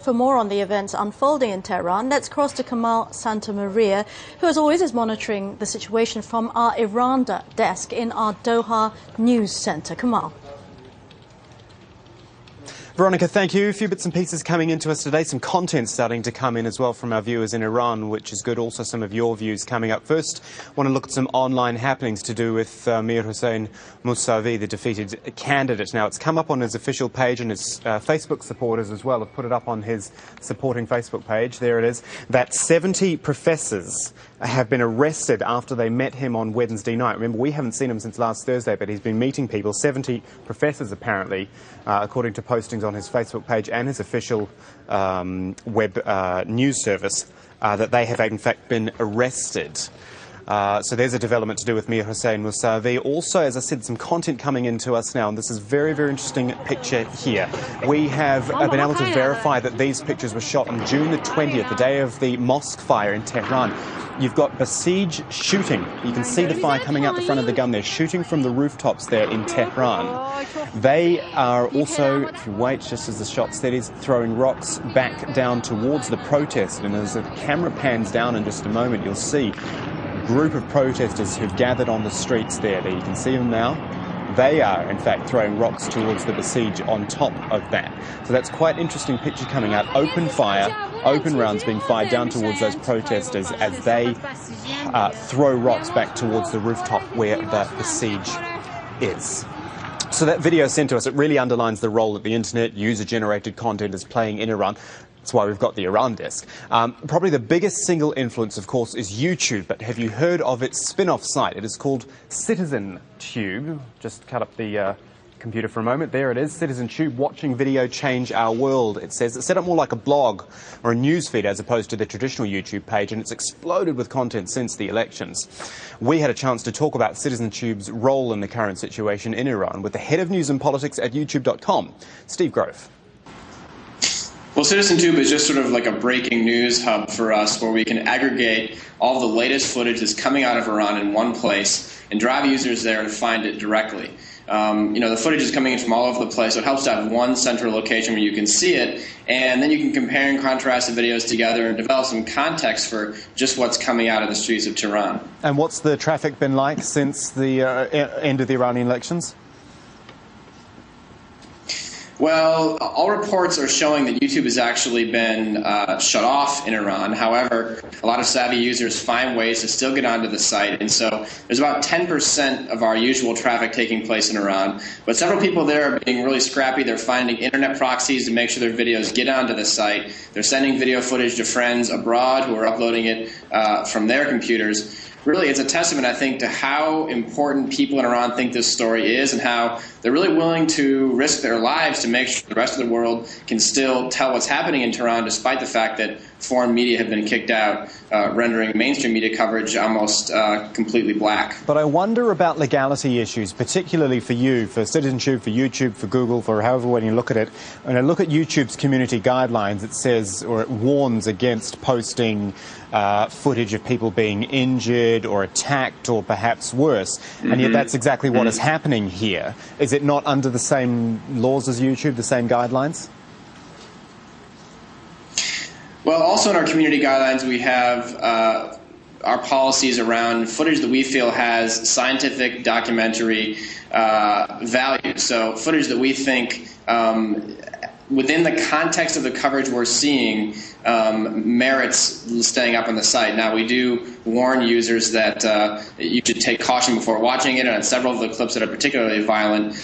For more on the events unfolding in Tehran, let's cross to Kamal Santamaria, who as always is monitoring the situation from our Iran desk in our Doha News Centre. Kamal. Veronica, thank you. A few bits and pieces coming into us today. Some content starting to come in as well from our viewers in Iran, which is good. Also some of your views coming up. First, I want to look at some online happenings to do with Mir Hossein Mousavi, the defeated candidate. Now, it's come up on his official page, and his Facebook supporters as well have put it up on his supporting Facebook page. There it is. That 70 professors have been arrested after they met him on Wednesday night. Remember, we haven't seen him since last Thursday, but he's been meeting people. 70 professors, apparently, according to postings on his Facebook page and his official web news service, that they have in fact been arrested. So there's a development to do with Mir Hossein Mousavi. Also, as I said, some content coming into us now, and this is a very, very interesting picture here. We have been able to verify that these pictures were shot on June the 20th, the day of the mosque fire in Tehran. You've got Basij shooting. You can see the fire coming out the front of the gun there, shooting from the rooftops there in Tehran. They are also, if you wait just as the shot steadies, throwing rocks back down towards the protest. And as the camera pans down in just a moment, you'll see a group of protesters who've gathered on the streets there. You can see them now. They are, in fact, throwing rocks towards the Basij on top of that. So that's quite an interesting picture coming out. Open fire, open rounds being fired down towards those protesters as they throw rocks back towards the rooftop where the Basij is. So that video sent to us, it really underlines the role that the internet, user-generated content is playing in Iran. That's why we've got the Iran desk. Probably the biggest single influence, of course, is YouTube. But have you heard of its spin-off site? It is called CitizenTube. Just cut up the computer for a moment. There it is, CitizenTube, watching video change our world. It says it's set up more like a blog or a news feed as opposed to the traditional YouTube page, and it's exploded with content since the elections. We had a chance to talk about CitizenTube's role in the current situation in Iran with the head of news and politics at YouTube.com, Steve Grove. Well, CitizenTube is just sort of like a breaking news hub for us where we can aggregate all the latest footage that's coming out of Iran in one place and drive users there and find it directly. The footage is coming in from all over the place, so it helps to have one central location where you can see it, and then you can compare and contrast the videos together and develop some context for just what's coming out of the streets of Tehran. And what's the traffic been like since the end of the Iranian elections? Well, all reports are showing that YouTube has actually been shut off in Iran. However, a lot of savvy users find ways to still get onto the site. And so there's about 10% of our usual traffic taking place in Iran. But several people there are being really scrappy. They're finding internet proxies to make sure their videos get onto the site. They're sending video footage to friends abroad who are uploading it from their computers. Really, it's a testament, I think, to how important people in Iran think this story is and how they're really willing to risk their lives to make sure the rest of the world can still tell what's happening in Tehran, despite the fact that foreign media have been kicked out, rendering mainstream media coverage almost completely black. But I wonder about legality issues, particularly for you, for CitizenTube, for YouTube, for Google, for however way you look at it. When I look at YouTube's community guidelines, it says, or it warns against posting footage of people being injured or attacked or perhaps worse. And yet that's exactly what is happening here. Is it not under the same laws as YouTube, the same guidelines? Well, also in our community guidelines, we have our policies around footage that we feel has scientific documentary value. So footage that we think within the context of the coverage we're seeing merits staying up on the site. Now, we do warn users that you should take caution before watching it, and on several of the clips that are particularly violent,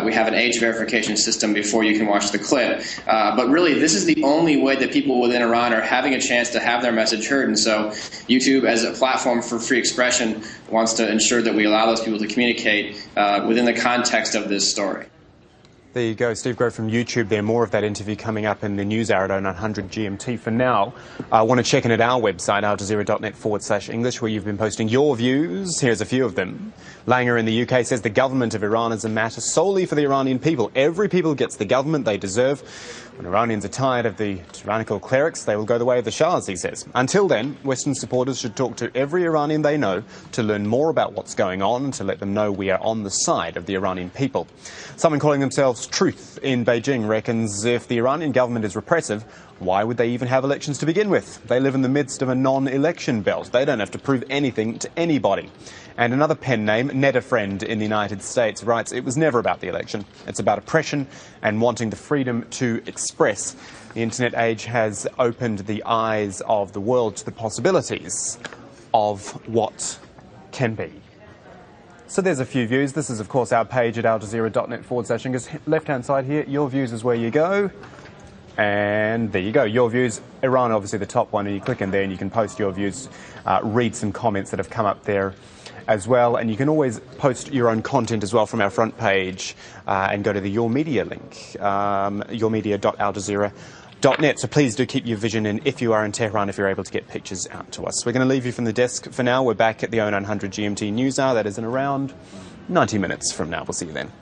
we have an age verification system before you can watch the clip. But really, this is the only way that people within Iran are having a chance to have their message heard, and so YouTube, as a platform for free expression, wants to ensure that we allow those people to communicate within the context of this story. There you go, Steve Grove from YouTube there. More of that interview coming up in the news hour at 900 GMT. For now, I want to check in at our website, aljazeera.net/English, where you've been posting your views. Here's a few of them. Langer in the UK says the government of Iran is a matter solely for the Iranian people. Every people gets the government they deserve. When Iranians are tired of the tyrannical clerics, they will go the way of the Shahs, he says. Until then, Western supporters should talk to every Iranian they know to learn more about what's going on and to let them know we are on the side of the Iranian people. Someone calling themselves Truth in Beijing reckons if the Iranian government is repressive, why would they even have elections to begin with? They live in the midst of a non-election belt. They don't have to prove anything to anybody. And another pen name, Ned Friend in the United States, writes, it was never about the election. It's about oppression and wanting the freedom to express. The internet age has opened the eyes of the world to the possibilities of what can be. So there's a few views. This is, of course, our page at aljazeera.net/English. Left-hand side here, your views is where you go. And there you go, your views. Iran, obviously the top one, and you click in there and you can post your views, read some comments that have come up there as well. And you can always post your own content as well from our front page and go to the Your Media link, yourmedia.aljazeera.net. So please do keep your vision in if you are in Tehran, if you're able to get pictures out to us. We're going to leave you from the desk for now. We're back at the 0900 GMT News Hour. That is in around 90 minutes from now. We'll see you then.